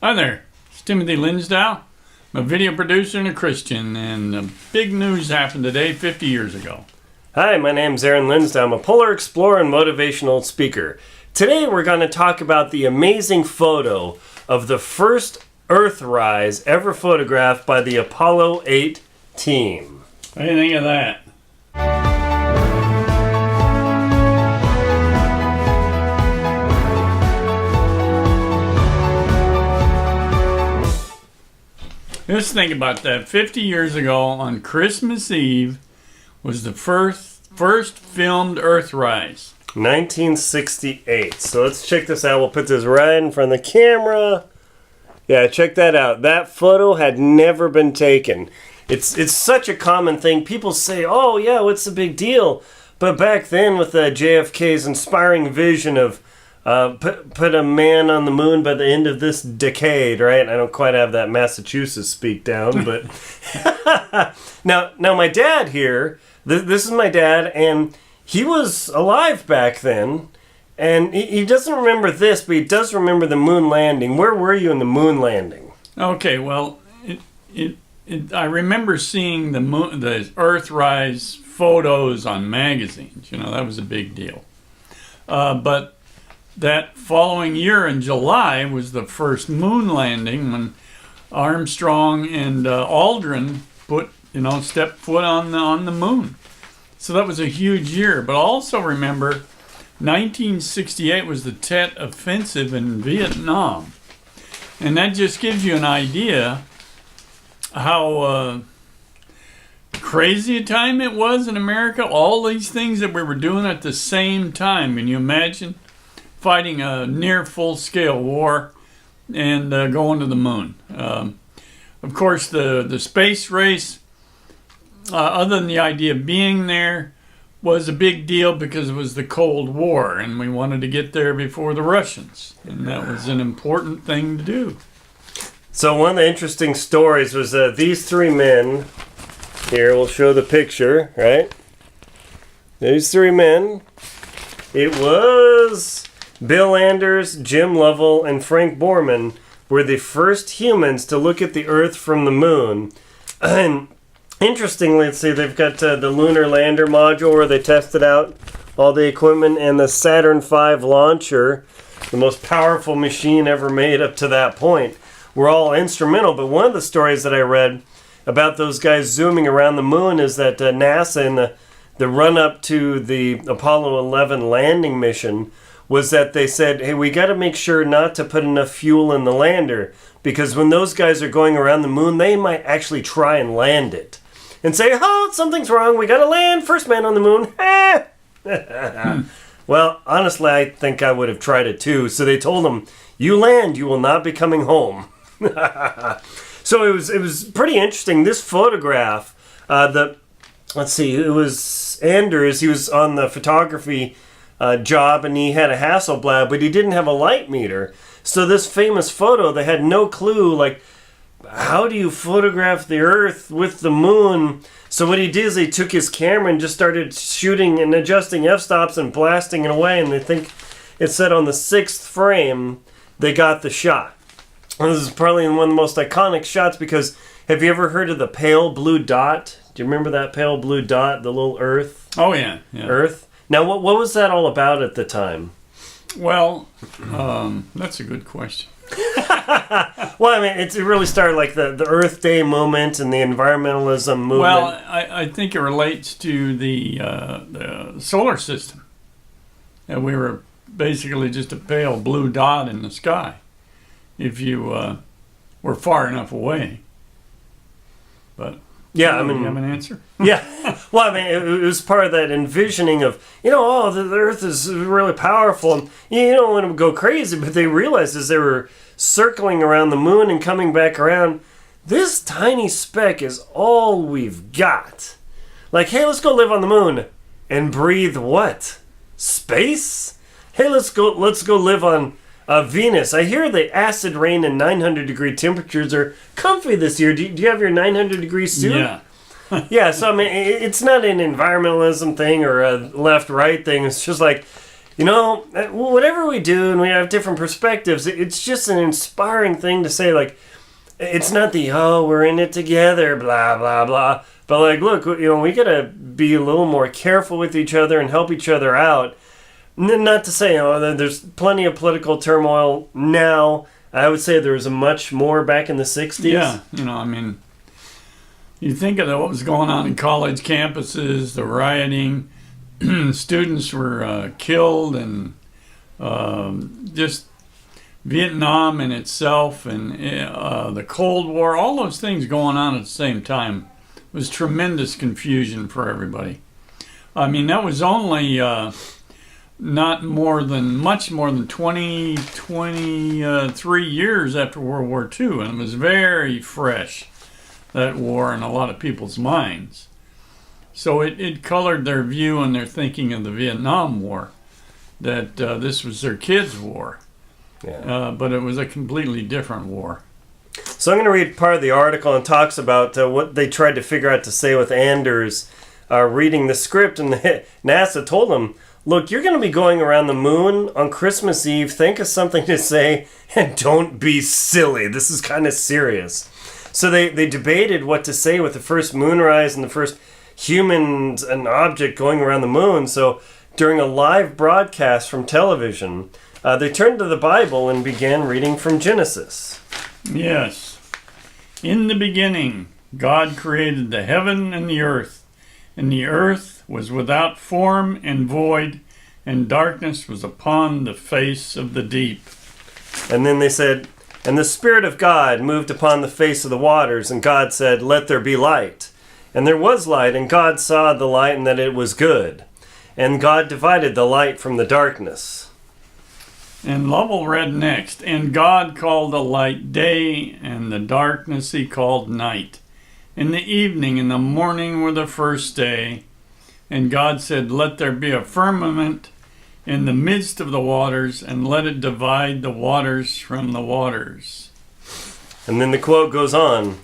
Hi there, it's Timothy Linsdau. I'm a video producer and a Christian, and big news happened today 50 years ago. Hi, my name's Aaron Linsdau. I'm a polar explorer and motivational speaker. Today we're going to talk about the amazing photo of the first Earthrise ever photographed by the Apollo 8 team. What do you think of that? Just think about that. 50 years ago on Christmas Eve was the first filmed Earthrise. 1968. So let's check this out. We'll put this right in front of the camera. Yeah, check that out. That photo had never been taken. It's such a common thing. People say, oh yeah, what's the big deal? But back then with JFK's inspiring vision of put a man on the moon by the end of this decade, right? I don't quite have that Massachusetts speak down, but now my dad here, this is my dad, and he was alive back then, and he doesn't remember this, but he does remember the moon landing. Where were you in the moon landing? Okay, well, I remember seeing the Earthrise photos on magazines. You know, that was a big deal. But that following year in July was the first moon landing when Armstrong and Aldrin stepped foot on the moon. So that was a huge year. But also remember, 1968 was the Tet Offensive in Vietnam. And that just gives you an idea how crazy a time it was in America. All these things that we were doing at the same time. Can you imagine fighting a near full-scale war and going to the moon? Of course, the space race, other than the idea of being there, was a big deal because it was the Cold War, and we wanted to get there before the Russians, and that was an important thing to do. So one of the interesting stories was these three men. Here, we'll show the picture, right? These three men. It was Bill Anders, Jim Lovell, and Frank Borman were the first humans to look at the Earth from the moon. And interestingly, let's see, they've got the lunar lander module where they tested out all the equipment, and the Saturn V launcher, the most powerful machine ever made up to that point, were all instrumental. But one of the stories that I read about those guys zooming around the moon is that NASA in the run-up to the Apollo 11 landing mission was that they said, hey, we got to make sure not to put enough fuel in the lander, because when those guys are going around the moon, they might actually try and land it and say, oh, something's wrong, we got to land, first man on the moon. Well, honestly, I think I would have tried it too. So they told them, you land, you will not be coming home. So it was pretty interesting. This photograph, let's see, it was Anders. He was on the photography job, and he had a Hasselblad, but he didn't have a light meter. So this famous photo, they had no clue, like, how do you photograph the Earth with the moon? So what he did is he took his camera and just started shooting and adjusting f-stops and blasting it away, and they think it said on the 6th frame they got the shot. And this is probably one of the most iconic shots, because have you ever heard of the pale blue dot? Do you remember that pale blue dot, the little Earth? Oh, yeah. Earth. Now, what was that all about at the time? Well, that's a good question. Well, I mean, it really started like the Earth Day movement and the environmentalism movement. Well, I think it relates to the solar system. And we were basically just a pale blue dot in the sky if you were far enough away. But yeah, I mean, you have an answer? Yeah. Well, I mean, it was part of that envisioning of, the Earth is really powerful, and you don't want to go crazy, but they realized as they were circling around the moon and coming back around, this tiny speck is all we've got. Like, hey, let's go live on the moon and breathe what? Space? Hey, let's go live on Venus. I hear the acid rain and 900-degree temperatures are comfy this year. Do you have your 900-degree suit? Yeah. Yeah, so I mean, it's not an environmentalism thing or a left-right thing. It's just like, whatever we do and we have different perspectives, it's just an inspiring thing to say, like, it's not we're in it together, blah, blah, blah. But, like, look, we got to be a little more careful with each other and help each other out. Not to say, there's plenty of political turmoil now. I would say there was much more back in the 60s. Yeah, you think of what was going on in college campuses, the rioting, students were killed, and just Vietnam in itself, and the Cold War, all those things going on at the same time was tremendous confusion for everybody. That was only much more than 23 years after World War II, and it was very fresh, that war, in a lot of people's minds. So it colored their view and their thinking of the Vietnam War, that this was their kids' war. Yeah. But it was a completely different war. So I'm going to read part of the article, and talks about what they tried to figure out to say with Anders reading the script. And NASA told him, look, you're going to be going around the moon on Christmas Eve. Think of something to say, and don't be silly. This is kind of serious. So they debated what to say with the first moonrise and the first humans and object going around the moon. So during a live broadcast from television, they turned to the Bible and began reading from Genesis. Yes. In the beginning, God created the heaven and the earth was without form and void, and darkness was upon the face of the deep. And then they said, and the Spirit of God moved upon the face of the waters, and God said, let there be light. And there was light, and God saw the light, and that it was good. And God divided the light from the darkness. And Lovell read next, and God called the light day, and the darkness he called night. And the evening and the morning were the first day. And God said, let there be a firmament in the midst of the waters, and let it divide the waters from the waters. And then the quote goes on.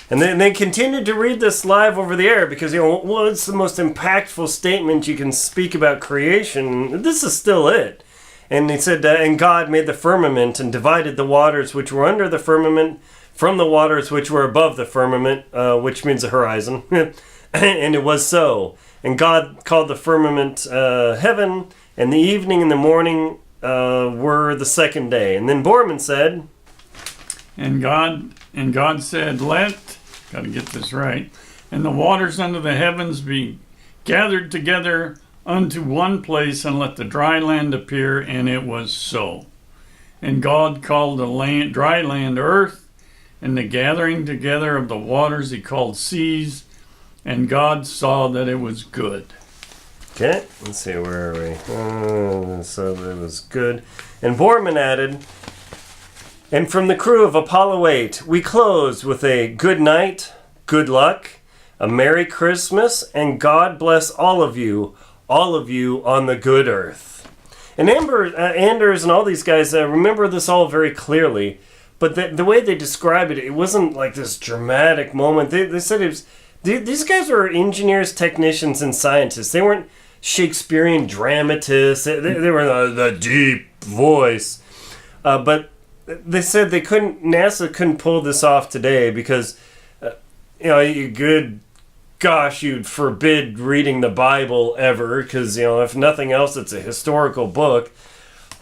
And then they continued to read this live over the air because, what's the most impactful statement you can speak about creation? This is still it. And he said, and God made the firmament and divided the waters which were under the firmament from the waters which were above the firmament, which means the horizon. And it was so. And God called the firmament heaven, and the evening and the morning were the second day. And then Borman said, And God said, gotta get this right, and the waters under the heavens be gathered together unto one place, and let the dry land appear, and it was so. And God called the dry land earth, and the gathering together of the waters he called seas, and God saw that it was good. Okay, let's see, where are we? So it was good. And Borman added, and from the crew of Apollo 8, we close with a good night, good luck, a Merry Christmas, and God bless all of you on the good earth. And Anders and all these guys remember this all very clearly, but the way they describe it, it wasn't like this dramatic moment. They said it was, these guys were engineers, technicians, and scientists. They weren't Shakespearean dramatists. They were the deep voice. But they said NASA couldn't pull this off today because, you'd forbid reading the Bible ever because, if nothing else, it's a historical book.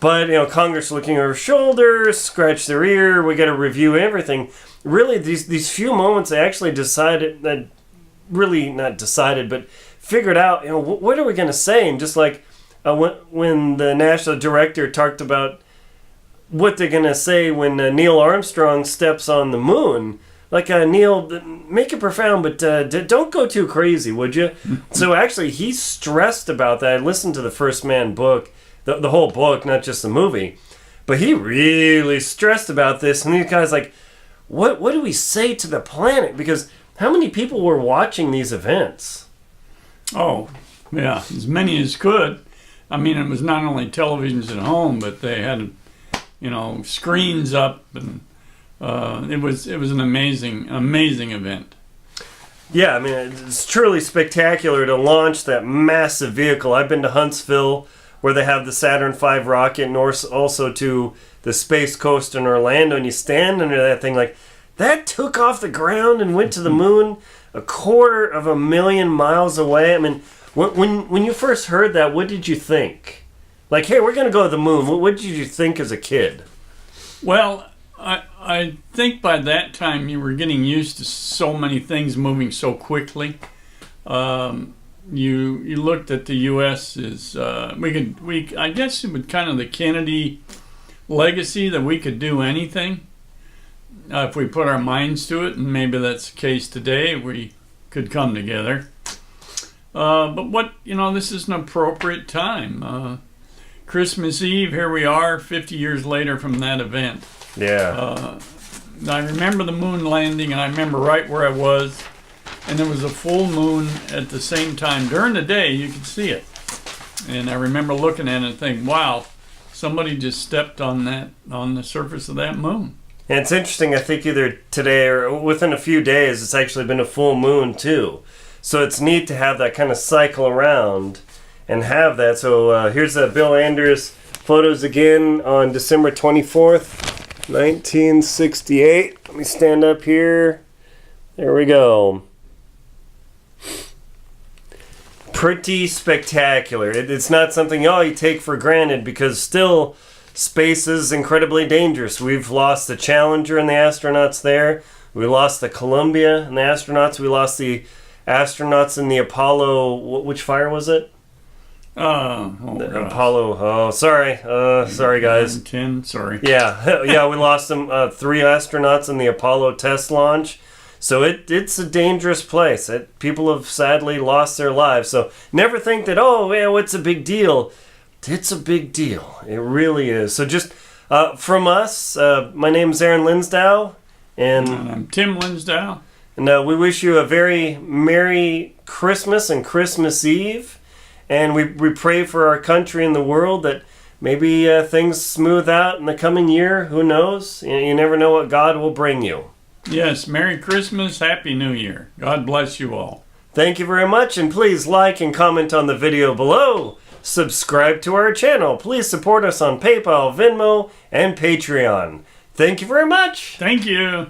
But, Congress looking over shoulders, scratch their ear, we got to review everything. Really, these few moments, they actually decided, really not decided, but figured out, what are we going to say? And just like when the national director talked about what they're going to say when Neil Armstrong steps on the moon. Like, Neil, make it profound, but don't go too crazy, would you? So actually, he stressed about that. I listened to the First Man book, the whole book, not just the movie. But he really stressed about this. And these guys like, what do we say to the planet? Because how many people were watching these events? Oh, yeah, as many as could. I mean, it was not only televisions at home, but they had, screens up, and it was an amazing event. Yeah, I mean, it's truly spectacular to launch that massive vehicle. I've been to Huntsville where they have the Saturn V rocket, and also to the Space Coast in Orlando, and you stand under that thing like, that took off the ground and went to the moon 250,000 miles away. I mean, when you first heard that, what did you think? Like, hey, we're going to go to the moon. What did you think as a kid? Well, I think by that time you were getting used to so many things moving so quickly. You looked at the U.S. as I guess it was kind of the Kennedy legacy that we could do anything if we put our minds to it, and maybe that's the case today. We could come together. But this is an appropriate time. Christmas Eve, here we are, 50 years later from that event. Yeah. I remember the moon landing, and I remember right where I was, and there was a full moon at the same time. During the day, you could see it. And I remember looking at it and thinking, wow, somebody just stepped on the surface of that moon. And it's interesting, I think either today or within a few days, it's actually been a full moon too. So it's neat to have that kind of cycle around and have that. So here's Bill Anders photos again on December 24th, 1968. Let me stand up here. There we go. Pretty spectacular. It's not something you take for granted, because still space is incredibly dangerous. We've lost the Challenger and the astronauts there. We lost the Columbia and the astronauts. We lost the astronauts in the Apollo. Which fire was it? Apollo. Oh, sorry. Sorry, guys. 10. Sorry. Yeah. We lost them. 3 astronauts in the Apollo test launch. So it's a dangerous place. People have sadly lost their lives. So never think that, what's a big deal? It's a big deal. It really is. So just from us, my name's Aaron Linsdau. And I'm Tim Linsdau. And we wish you a very Merry Christmas and Christmas Eve. And we pray for our country and the world that maybe things smooth out in the coming year. Who knows? You never know what God will bring you. Yes, Merry Christmas, Happy New Year. God bless you all. Thank you very much, and please like and comment on the video below. Subscribe to our channel. Please support us on PayPal, Venmo, and Patreon. Thank you very much. Thank you.